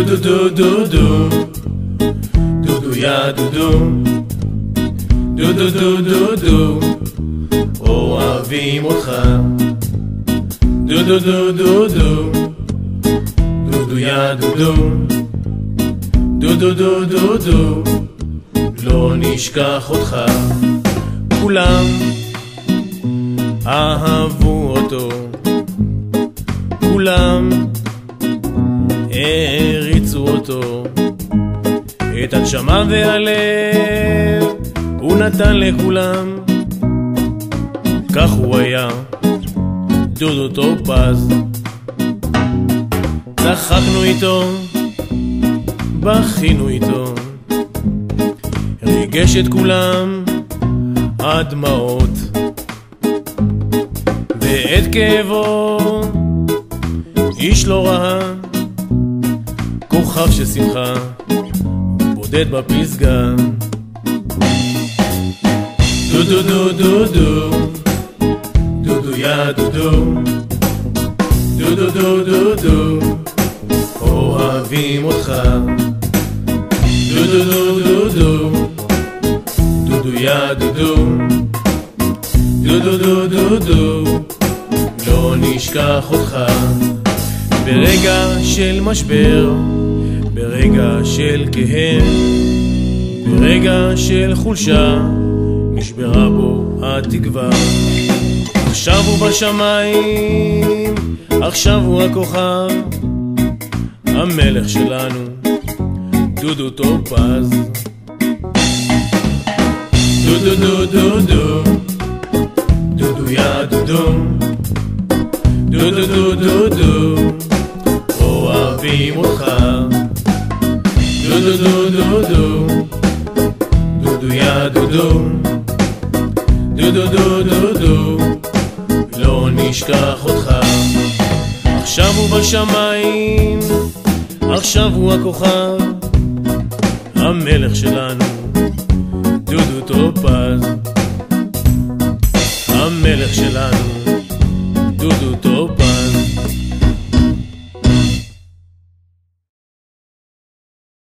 דודו דודו דודו יא דודו דודו דודו דודו אוהבים אותך דודו דודו דודו יא דודו דודו דודו דודו לא נשכח אותך כולם אהבו אותו כולם הריצו אותו את הנשמה והלב הוא נתן לכולם כך הוא היה דודו טופז צחקנו איתו בכינו איתו ריגש את כולם עד דמעות ואת כאבו איש לא ראה כוכב של שמחה בודד בפסגה דודו דודו דודו יא דודו דודו דודו דודו אוהבים אותך דודו דודו דודו יא דודו דודו דודו דודו לא נשכח אותך ברגע של משבר ברגע של כאב ברגע של חולשה נשברה בו התקווה עכשיו הוא בשמיים עכשיו הוא הכוכב המלך שלנו דודו טופז דודו דודו דודו יא דודו דודו דודו דודו אוהבים אותך דודו דודו דודו יא דודו דודו דודו דודו לא נשכח אותך עכשיו הוא בשמיים עכשיו הוא הכוכב המלך שלנו דודו טופז המלך שלנו